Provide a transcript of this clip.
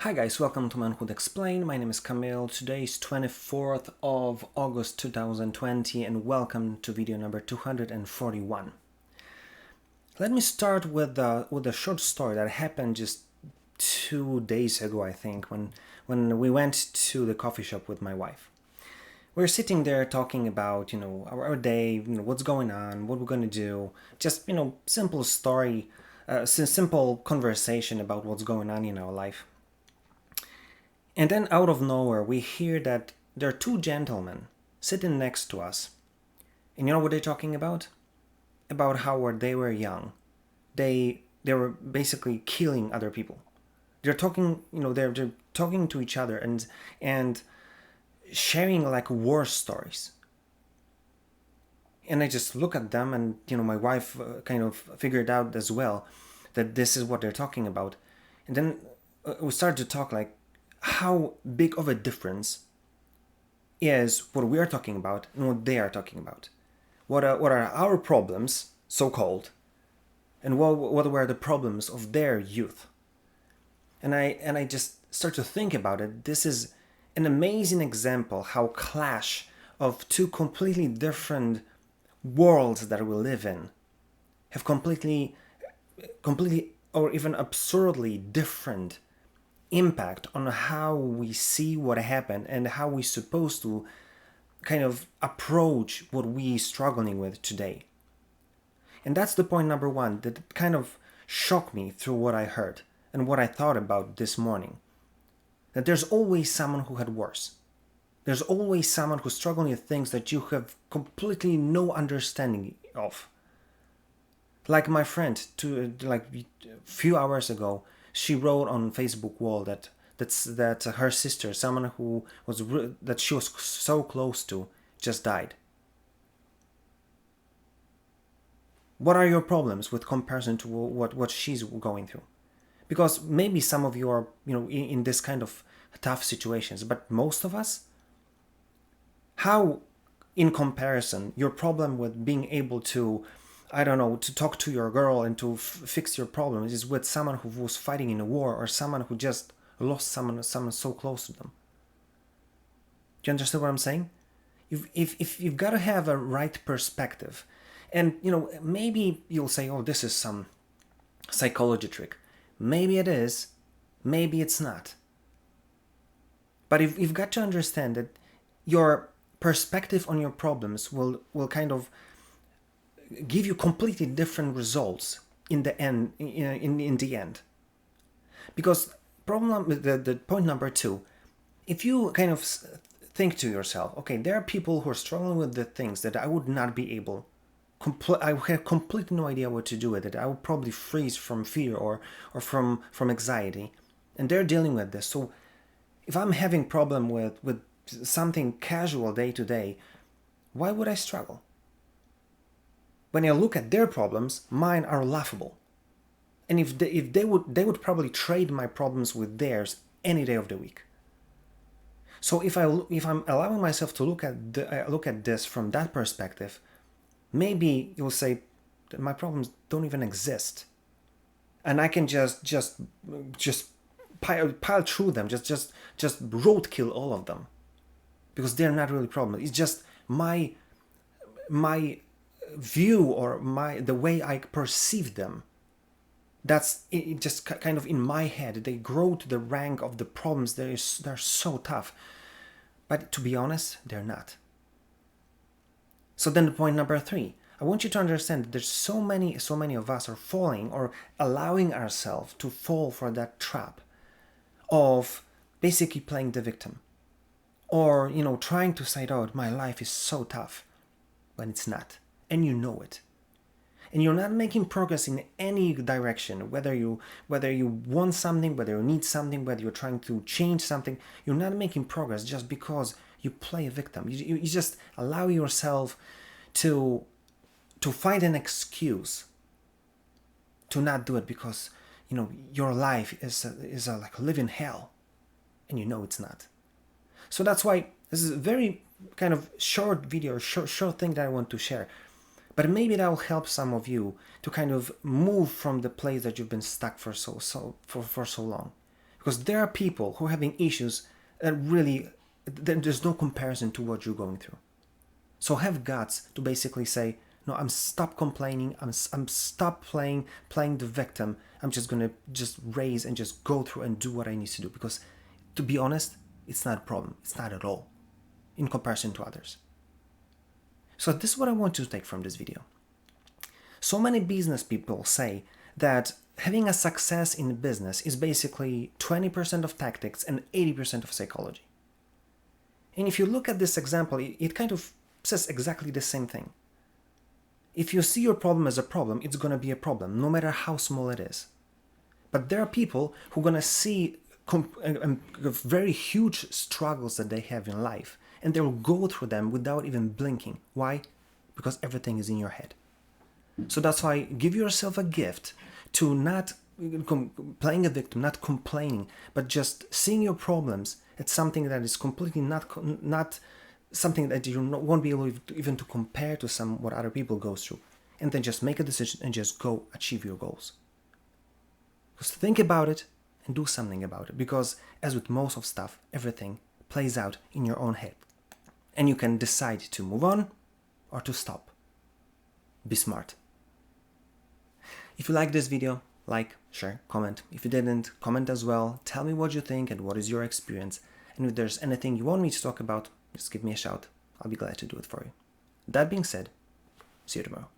Hi guys, welcome to Manhood Explained. My name is Camille. Today is 24th of August 2020 and welcome to video number 241. Let me start with a short story that happened just 2 days ago, I think, when we went to the coffee shop with my wife. We were sitting there talking about, our day, what's going on, what we're going to do, just, simple story, simple conversation about what's going on in our life. And then out of nowhere, we hear that there are two gentlemen sitting next to us. And you know what they're talking about? About how when they were young, they were basically killing other people. They're talking, they're talking to each other and sharing like war stories. And I just look at them, and my wife kind of figured out as well that this is what they're talking about. And then we started to talk like how big of a difference is what we are talking about and what they are talking about. What are our problems, so-called, and what were the problems of their youth? And I just start to think about it. This is an amazing example how clash of two completely different worlds that we live in have completely or even absurdly different impact on how we see what happened and how we're supposed to kind of approach what we're struggling with today. And that's the point number one that kind of shocked me through what I heard and what I thought about this morning. That there's always someone who had worse. There's always someone who's struggling with things that you have completely no understanding of. Like my friend, like a few hours ago, she wrote on Facebook wall that her sister, someone who was that she was so close to, just died. What are your problems with comparison to what she's going through? Because maybe some of you are in this kind of tough situations, but most of us, how in comparison your problem with being able to, I don't know, to talk to your girl and to fix your problems is with someone who was fighting in a war or someone who just lost someone so close to them. Do you understand what I'm saying? If you've got to have a right perspective, and maybe you'll say, oh, this is some psychology trick. Maybe it is, maybe it's not. But you've got to understand that your perspective on your problems will kind of give you completely different results in the end. In the end, because the point number two, if you kind of think to yourself, okay, there are people who are struggling with the things that I would not be able. I have completely no idea what to do with it. I would probably freeze from fear or from anxiety, and they're dealing with this. So, if I'm having problem with something casual day to day, why would I struggle? When I look at their problems, mine are laughable. And if they would probably trade my problems with theirs any day of the week. So if I'm allowing myself to look at this from that perspective, maybe you'll say that my problems don't even exist, and I can just pile through them, just roadkill all of them, because they're not really problems. It's just my view or the way I perceive them. That's it, just kind of in my head. They grow to the rank of the problems. They're so tough, but to be honest, they're not. So then the point number three, I want you to understand that there's so many of us are falling or allowing ourselves to fall for that trap of basically playing the victim, or trying to say, oh, my life is so tough, when it's not, and you know it. And you're not making progress in any direction, whether you want something, whether you need something, whether you're trying to change something. You're not making progress just because you play a victim. You just allow yourself to find an excuse to not do it, because your life is like a living hell, and it's not. So that's why this is a very kind of short video, short thing that I want to share. But maybe that will help some of you to kind of move from the place that you've been stuck for so long. Because there are people who are having issues that really, there's no comparison to what you're going through. So have guts to basically say, no, I'm stop complaining. I'm stop playing the victim. I'm just gonna just raise and just go through and do what I need to do. Because to be honest, it's not a problem. It's not at all in comparison to others. So this is what I want to take from this video. So many business people say that having a success in business is basically 20% of tactics and 80% of psychology. And if you look at this example, it kind of says exactly the same thing. If you see your problem as a problem, it's going to be a problem, no matter how small it is. But there are people who are going to see very huge struggles that they have in life, and they will go through them without even blinking. Why? Because everything is in your head. So that's why give yourself a gift to not playing a victim, not complaining, but just seeing your problems as something that is completely not something that you won't be able even to compare to what other people go through. And then just make a decision and just go achieve your goals. Just think about it and do something about it. Because as with most of stuff, everything plays out in your own head. And you can decide to move on or to stop. Be smart. If you like this video, like, share, comment. If you didn't, comment as well. Tell me what you think and what is your experience. And if there's anything you want me to talk about, just give me a shout. I'll be glad to do it for you. That being said, see you tomorrow.